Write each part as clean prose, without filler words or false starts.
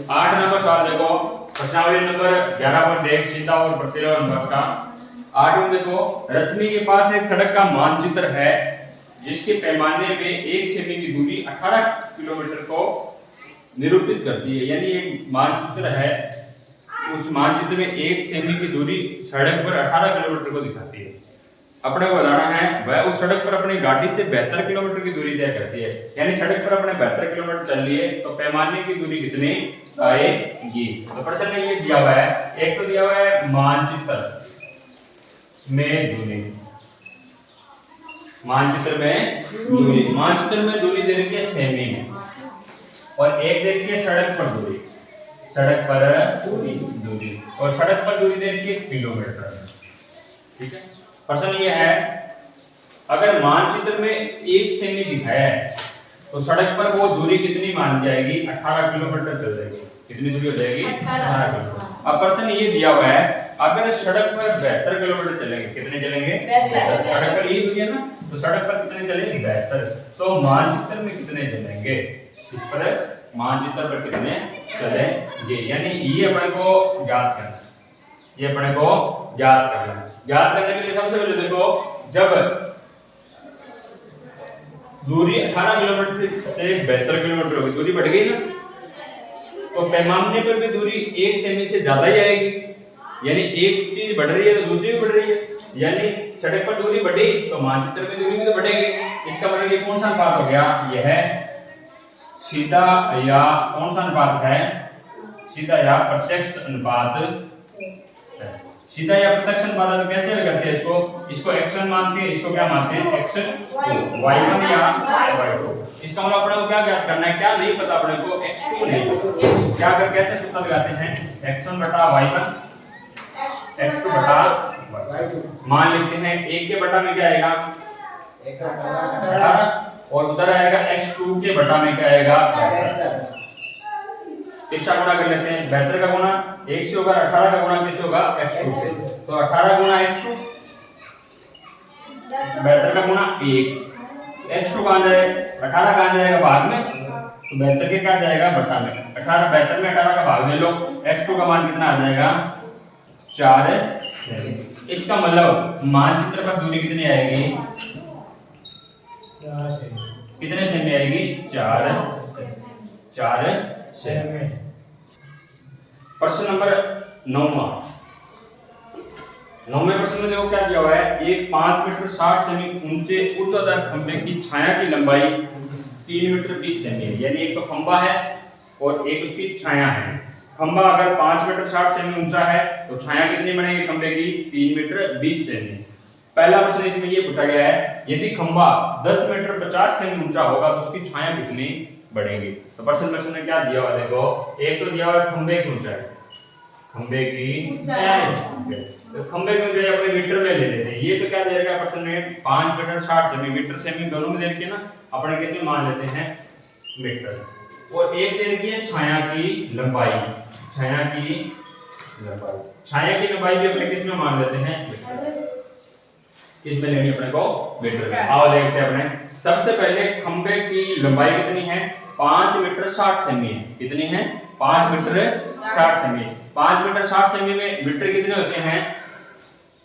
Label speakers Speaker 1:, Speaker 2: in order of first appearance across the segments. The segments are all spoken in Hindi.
Speaker 1: 8 नंबर सवाल देखो, प्रश्नावली नंबर 11 पर देख सीधा और प्रतिलोम अनुपात का। 8 में देखो, रश्मि के पास एक सड़क का मानचित्र है जिसके पैमाने पे 1 सेमी की दूरी 18 किलोमीटर को निरूपित करती है। यानी एक मानचित्र है, उस मानचित्र में 1 सेमी की दूरी सड़क पर 18 किलोमीटर को दिखाती है। अपने को बताना है वह उस सड़क पर अपनी गाड़ी से 72 किलोमीटर की दूरी तय करती है। यानी सड़क पर अपने 72 किलोमीटर चल लिए तो पैमाने की दूरी कितनी आएगी। तो प्रश्न में ये दिया हुआ है, एक तो दिया हुआ है मानचित्र में दूरी, मानचित्र में दूरी दे रखी है सेमी में, और एक दे रखी है सड़क पर दूरी, और सड़क पर दूरी दे रखी है किलोमीटर में। ठीक है, प्रश्न ये है अगर मानचित्र में 1 सेमी दिखाया है तो सड़क पर वो दूरी कितनी मान जाएगी, 18 किलोमीटर चल जाएगी। कितनी दूरी हो जाएगी, 18 किलोमीटर। अब प्रश्न ये दिया हुआ है अगर सड़क पर 72 किलोमीटर चलेंगे, कितने चलेंगे, सड़क पर ये दूरी है ना, तो सड़क पर कितने चलेंगे, 72। तो मानचित्र में कितने चलेंगे, इस पर मानचित्र पर कितने चलेंगे, यानी ये अपने को ज्ञात करना, ज्ञात करने के लिए सबसे पहले देखो, जब दूरी 18 किलोमीटर से 72 किलोमीटर होगी, दूरी बढ़ गई ना, तो पैमाने पर भी दूरी 1 सेमी से ज्यादा ही आएगी। यानी एक चीज बढ़ रही है तो दूसरी भी बढ़ रही है, यानी सड़क पर दूरी बढ़ी तो मानचित्र में दूरी भी तो बढ़ेगी। इसका मतलब ये कौन सा अनुपात हो गया, यह सीधा या कौन सा अनुपात है, सीधा या प्रत्यक्ष अनुपात। सीधा या प्रत्यक्ष अनुपात तो कैसे करते हैं इसको x1 मानते हैं, इसको क्या मानते हैं, x1 y1 या y2। इसका मतलब अपने को क्या ज्ञात करना है, क्या नहीं पता अपने को, x2 नहीं, क्या कर कैसे सूत्र लगाते हैं, x1 बटा y1 x2 बटा y2। मान लेते हैं 1 के बटा में क्या आएगा, 18, और उधर आएगा x2 के बटा में क्या आएगा, 72। तिरछा गुणा कर लेते हैं, 72 का गुणा 1 से होगा, 18 का गुणा किससे होगा, x2 से। तो 18 गुणा x2, 72 का गुणा 1, x2 कहां जाएगा, 18 कहां जाएगा भाग में, तो 72 के क्या जाएगा बटा में, 18 72 में 18 का भाग ले लो, x2 का मान कितना आ जाएगा, 4 इसका मतलब मानचित्र पर दूरी कितनी आएगी, 4 सेमी। कितने सेमी आएगी, 4 सेमी। प्रश्न नंबर 9वां प्रश्न में देखो क्या दिया हुआ है, एक 5 मीटर 60 सेमी ऊंचे ऊर्ध्वाधर खंभे की छाया की लंबाई 3 मीटर 20 सेमी है। यानी एक तो खंभा है और एक उसकी छाया है। खंभा अगर 5 मीटर 60 सेमी ऊंचा है तो छाया कितनी बनेगी खंभे की, 3 मीटर 20 सेमी। पहला प्रश्न इसमें ये पूछा गया है यदि खंभा 10 मीटर 50 सेमी ऊंचा होगा तो उसकी छाया कितनी बढ़ेगी। तो प्रश्न में क्या दिया हुआ देखो, एक तो दिया हुआ है खंभे की ऊंचाई, खंभे की ऊंचाई, तो खंभे की ऊंचाई अपने मीटर में ले लेते हैं। ये तो क्या दे रखा है प्रश्न में, 5 मीटर 60 सेमी, मीटर सेमी दोनों में दे रखी है ना, अपने किस में मान लेते हैं, मीटर। और एक दे रखी है छाया की लंबाई, छाया की लंबाई भी अपने किस में मान लेते हैं, मीटर। किस में लेनी अपने को, मीटर में। आओ देखते हैं अपने, सबसे पहले खंभे की लंबाई कितनी है, 5 मीटर 60 सेमी है। कितनी है, 5 मीटर 60 सेमी। 5 मीटर 60 सेमी में मीटर कितने होते हैं,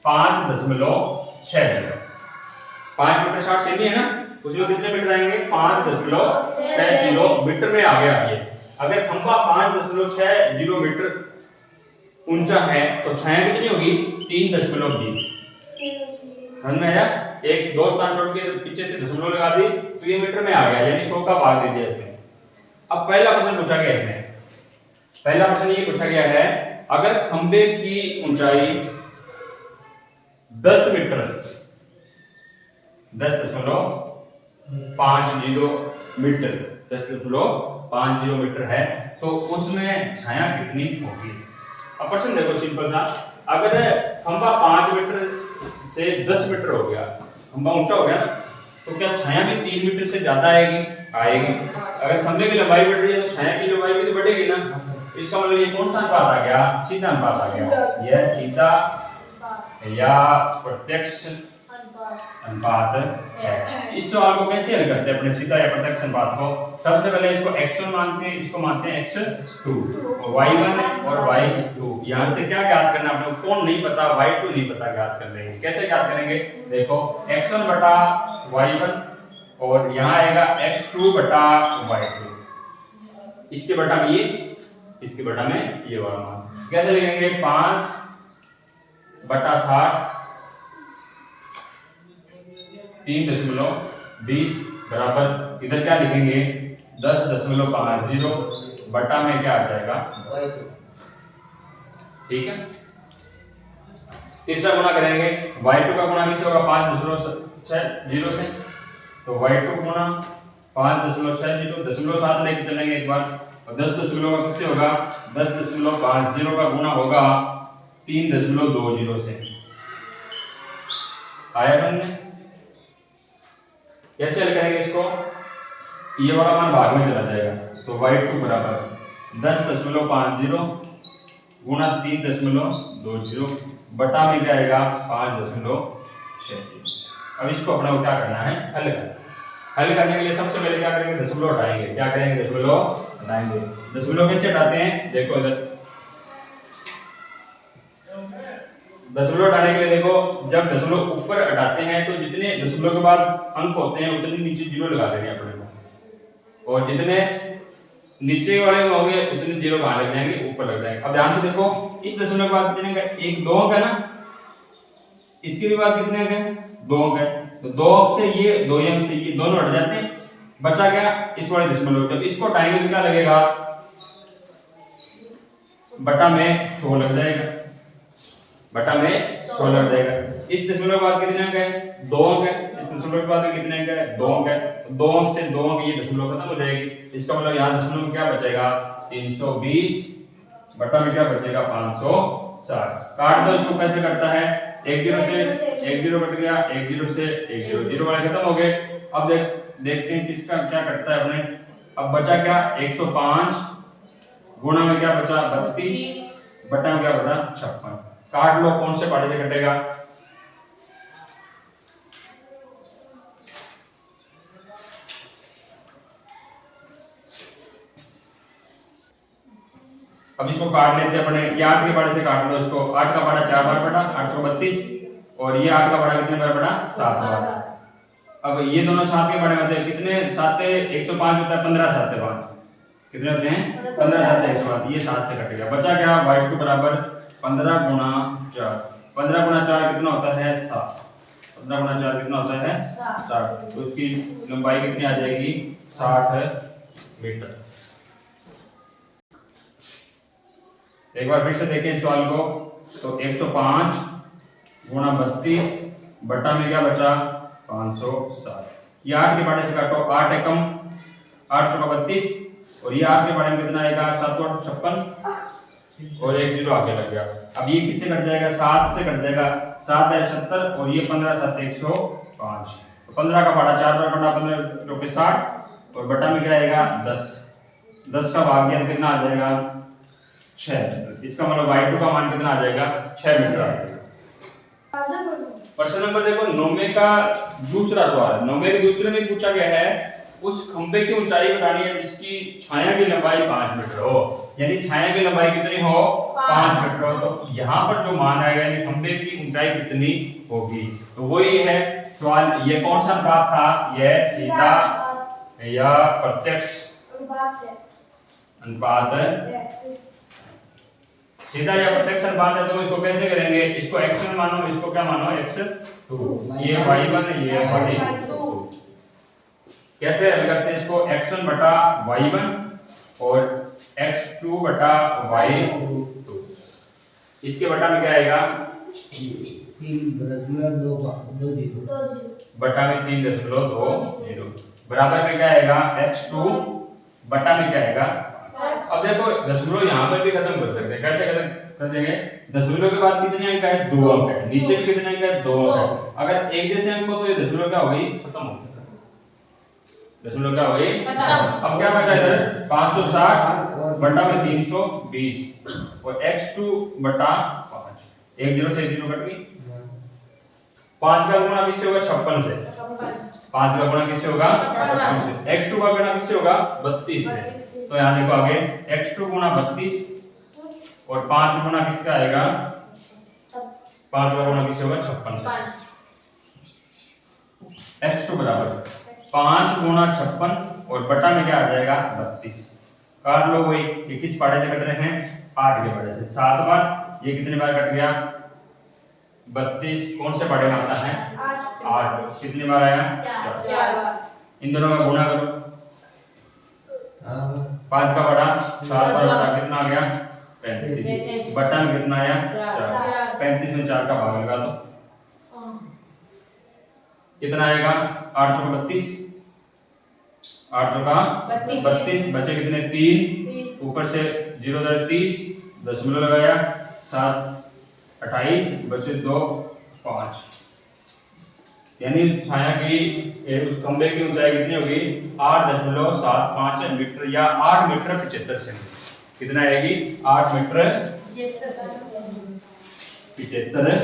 Speaker 1: 5.6। 5 मीटर 60 सेमी है ना, उसमें कितने मीटर आएंगे, 5.6 मीटर में आ गया ये। अगर खंभा 5.60 मीटर ऊंचा है तो छाया कितनी होगी, 3.20। समझ में आया, एक दो स्थान छोड़ के पीछे से दशमलव लगा दी तो ये मीटर में आ गया, यानी 100 का भाग दे दिया इसमें। अब पहला प्रश्न पूछा गया इसमें, पहला प्रश्न ये पूछा गया है अगर खंभे की ऊंचाई 10 मीटर 10.50 मीटर 10.50 मीटर है तो उसमें छाया कितनी होगी। अब प्रश्न देखो सिंपल सा, अगर खंभा 5 मीटर से 10 मीटर हो गया, खंभा ऊंचा हो गया ना, तो क्या छाया भी 3 मीटर से ज्यादा आएगी, अगर खंभे की लंबाई बढ़ रही है तो छाया की लंबाई भी तो बढ़ेगी ना। इसका मतलब ये कौन सा अनुपात आ गया, सीधा अनुपात आ गया, यह सीधा या प्रत्यक्ष अनुपात है। इस सवाल को कैसे हल करते हैं अपने सीधा या प्रत्यक्ष अनुपात को? सबसे पहले इसको x1 मानते हैं, इसको मानते हैं x2 और y1 और y2। यहाँ से क्या ज्ञात करना है अपने को? कौन नहीं पता, y2 नहीं पता, ज्ञात कर लेंगे। कैसे ज्ञात करेंगे? देखो x1 बटा y1 और यहाँ आएगा x2 बटा y2। इसके बटा में ये, इसके बटा में ये वाला मान कैसे लिखेंगे? 5 बटा 60 3.20 बराबर इधर क्या लिखेंगे? 10.50 बटा में क्या आ जाएगा? ठीक है। तीसरा गुना करेंगे, y2 का गुना किससे होगा? 5.60 से, तो y2 गुना 5.60 0.7 लेके चलेंगे एक बार, और 10 दशमलव का किससे होगा? 10.50 का गुना होगा 3.20 से। आया हमने? कैसे हल करेंगे इसको? ये वाला मान भाग में चला जाएगा, तो y2 बराबर 10.50 गुना 3.20 बटा में क्या आएगा? 5.36। अब इसको अपना को क्या करना है? हल करना। हल करने के लिए सबसे पहले क्या करेंगे? दशमलव हटाएंगे। क्या करेंगे? दशमलव हटाएंगे। दशमलव कैसे हटाते हैं? देखो इधर दशमलव हटाने के लिए देखो, जब दशमलव ऊपर हटाते हैं तो जितने दशमलव के बाद अंक होते हैं उतने नीचे जीरो लगा देंगे अपने को, और जितने नीचे वाले होंगे उतने जीरो कहां लग जाएंगे? ऊपर लग जाएंगे। अब ध्यान से देखो, इस दशमलव के बाद कितने अंक? एक 2 अंक है ना, इसके भी बाद कितने अंक है? 2 अंक है, तो 2 अंक से ये 2 अंक से ये दोनों हट जाते हैं, बचा क्या? इस वाले दशमलव। जब इसको हटाएंगे तो क्या लगेगा? बटा में 100 लग जाएगा, बटा में 100 लग जाएगा। इस दशमलव के बाद कितने अंक है? 2 अंक है। इस दशमलव के बाद कितने अंक है? 2 अंक है। 2 अंक से 2 अंक ये दशमलव खत्म हो जाएगी। इसका मतलब यहाँ दशमलव में क्या बचेगा? 320 बटा में क्या बचेगा? 560। काट दो इसको। कैसे कटता है? 1 0 से 1 0 कट गया, 1 0 से 1 0, 0 वाले खत्म हो गए। अब देखते हैं किसका क्या कटता है अपने। अब बचा क्या? 105 गुणा में क्या बचा? 32 बटा में क्या बचा? 56। काट लो, कौन से पार्ट से कटेगा? अब इसको काट लेते हैं अपने। ये 8 के पार्ट से काट लो इसको। 8 का पार्ट 4 बार बटा 832, और ये 8 का पार्ट कितने बार बटा? 7 बार। अब ये दोनों 7 के पार्ट में कितने? 7 105 होता है, 15 7 5 कितने होते हैं? 15 7 105। ये 7 से कटेगा। बचा क्या? y2 बराबर 15 गुणा 4। 15 गुणा 4 कितना होता है? 7। 15 गुणा 4 कितना होता है? 60। तो उसकी लंबाई कितनी आ जाएगी? 60 मीटर। एक बार फिर से देखें इस सवाल को। तो 105 गुणा 32 बटा में क्या बचा? 560। ये 8 के बारे से काटो। 8 एकम 8 चौका 32, और ये 8 के बारे में कितना आएगा? 7 8 56, और 1 0 आगे लग गया। अब ये किससे कट जाएगा? 7 से कट जाएगा। 7 है 70, और ये 15 7 105। तो 15 का पाड़ा 4 बार बटा 15 चौके 60, और बटा में क्या आएगा? 10। 10 का भाग्य कितना आ जाएगा? 6। इसका मतलब y2 का मान कितना आ जाएगा? 6 मीटर आ जाएगा। प्रश्न नंबर देखो 9 का दूसरा सवाल। 9 के दूसरे में पूछा गया है उस खंभे की ऊंचाई बतानी है जिसकी छाया की लंबाई 5 मीटर हो। यानी छाया की लंबाई कितनी हो? 5 मीटर हो। तो यहाँ पर जो मान आएगा यानी खंभे की ऊंचाई कितनी होगी? तो वही है सवाल। ये कौन सा अनुपात था? यह सीधा या प्रत्यक्ष अनुपात है। सीधा या प्रत्यक्ष अनुपात है, तो इसको कैसे करेंगे? इसको x1 मानो, इसको क्या मानो? x2। ये y1 है, ये y2। कैसे हल करते हैं इसको? x1 बटा y1 और x2 बटा y2। इसके बटा में क्या आएगा?
Speaker 2: 3.20
Speaker 1: बटा में 3.20 बराबर में क्या आएगा? x2 बटा में क्या आएगा? अब देखो दशमलव यहाँ पर भी खत्म कर सकते हैं। कैसे खत्म कर देंगे? दशमलव के बाद कितने अंक है? 2 अंक है। नीचे भी कितने अंक है? 2 अंक है। अगर एक जैसे अंक हो तो ये दशमलव क्या हो गई? खत्म हो गई। दशमलव क्या हो गई? अब क्या बचा इधर? 560 बटा में 320, और x2 बटा 5। 1 0 से 1 0 कट गई। 5 का गुणा किससे होगा 56 से, 5 का गुणा किससे होगा 56 से, x2 का गुणा किससे होगा 32 से। तो यहाँ देखो आगे x2 गुणा 32 और 5 गुणा किसका आएगा, 5 का गुणा किससे होगा 56 से। x2 बराबर 5 गुणा 56 और बटा में क्या आ जाएगा 32। काट लो वही, ये किस पाड़े से कट रहे हैं 8 के पाड़े से, 7 बार, ये कितने बार कट गया 32, कौन से पाड़े में आता है 8, कितने बार आया 4 बार। इन दोनों का गुणा करो, 5 का बड़ा 7 बार बटा कितना आ गया 35, बटा में कितना आया 4, 35 में 4 का भाग लगा दो, कितना आएगा 8 चौका 32, 8 चौका 32, बचे कितने 3, ऊपर से 0 30, दशमलव लगाया 7 28, बचे 2 5, यानी छाया की उस खंबे की ऊंचाई कितनी होगी 8.75 मीटर या 8 मीटर 75 सेंटीमीटर। कितना आएगी 8 मीटर 75,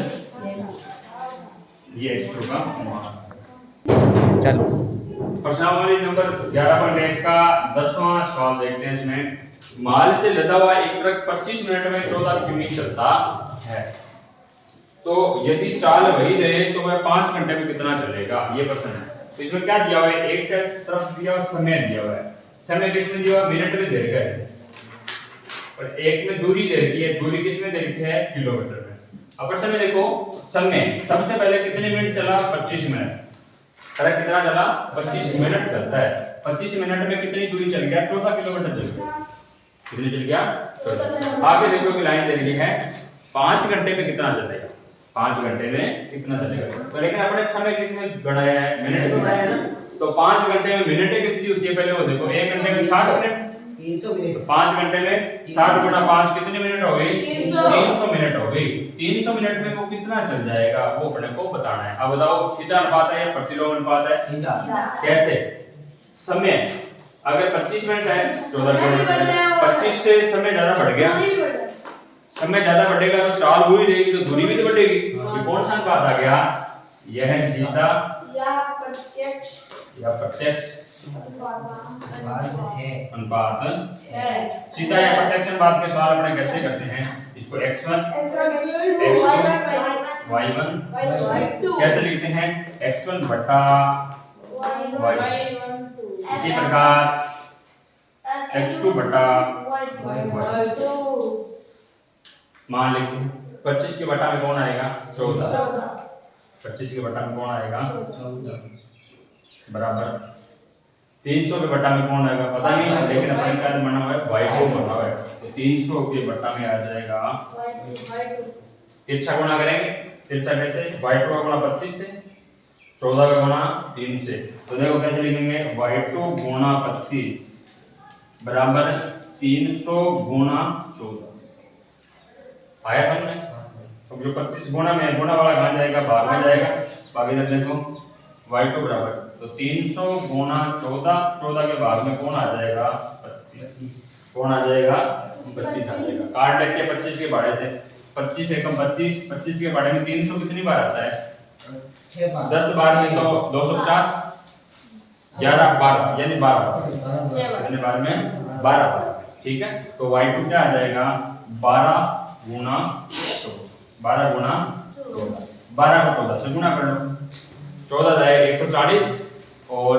Speaker 1: ये x2 का मान।
Speaker 2: चलो
Speaker 1: प्रश्नावली नंबर 11.1 का 10वां सवाल देखते हैं। इसमें माल से लदा हुआ एक ट्रक 25 मिनट में 14 किमी चलता है, तो यदि चाल वही रहे तो वह 5 घंटे में कितना चलेगा, ये प्रश्न है। तो इसमें क्या दिया हुआ है, एक से तरफ दिया हुआ समय दिया हुआ है, समय किसमें दिया हुआ मिनट में दे रखा है, और एक में दूरी दे रखी है, दूरी किसमें दे रखी है किलोमीटर में। अब प्रश्न में देखो समय सबसे पहले कितने मिनट चला 25 मिनट, ट्रक कितना चला 25 मिनट चलता है, 25 मिनट में कितनी दूरी चल गया 14 किलोमीटर चल गया, कितनी चल गया 14। आगे देखो एक लाइन दे रही है 5 घंटे में कितना चलेगा, 5 घंटे में कितना चलेगा। तो लेकिन अपने समय किसमें बढ़ाया है मिनट में बढ़ाया है ना, तो 5 घंटे में मिनटें कितनी होती है पहले वो देखो, 1 घंटे में 60 मिनट,
Speaker 2: 300 मिनट,
Speaker 1: 5 घंटे में 60 गुणा 5 कितने मिनट हो गई 300 मिनट हो गई। 300 मिनट में वो कितना चल जाएगा वो अपने को बताना है। अब बताओ सीधा अनुपात है या प्रतिलोम अनुपात है,
Speaker 2: सीधा
Speaker 1: कैसे, समय अगर 25 मिनट है 14 किलोमीटर, 25 से समय ज्यादा बढ़ गया, समय ज्यादा बढ़ेगा तो चाल हुई रहेगी तो दूरी भी तो बढ़ेगी। ये कौन सा अनुपात आ गया, यह सीधा या प्रत्यक्ष अनुपात है। सीधा या प्रत्यक्ष अनुपात के सवाल अपने कैसे करते हैं, इसको x1 x2 y1 कैसे लिखते हैं, x1 बटा y1, इसी प्रकार x2 बटा y2 मान लेते हैं। 25 के बटा में कौन आएगा 14, 25 के बटा में कौन आएगा 14 बराबर 300 के बटा में कौन आएगा पता नहीं, लेकिन अपन का बना हुआ है y2 बना हुआ है, तो 300 के बटा में आ जाएगा तिरछा गुणा करेंगे, तिरछा कैसे y2 का गुणा 25 से, 14 का गुणा 3 से, तो देखो कैसे लिखेंगे y2 गुणा 25 बराबर 300 गुणा 14 आया हमने। अब जो 25 गुणा में गुणा वाला कहाँ जाएगा भाग में जाएगा, भाग इधर देखो y2 बराबर तो 300 गुणा 14, 14 के भाग में कौन आ जाएगा 25, कौन आ जाएगा 25 आ जाएगा। काट लेते हैं 25 के भाड़े से, 25 एकम 25, 25 के भाड़े में 300 कितनी बार आता है 10 बार में तो 250, 11 12 यानी 12 कितने बार में 12 बार, ठीक है। तो y2 क्या आ जाएगा 12 गुणा 12 गुणा 12 को 14 से गुणा कर लो, 14 जाएगा 140 और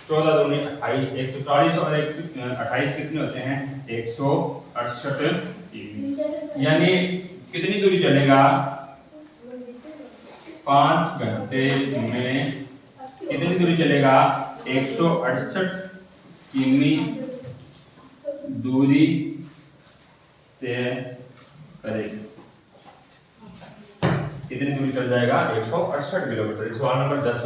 Speaker 1: 14 दूनी 28, 140 और 28 कितने होते हैं 168, यानी कितनी दूरी चलेगा 5 घंटे में कितनी दूरी चलेगा 168 किमी दूरी तय करेगी। कितनी दूरी चल जाएगा 168 किलोमीटर। सवाल नंबर 10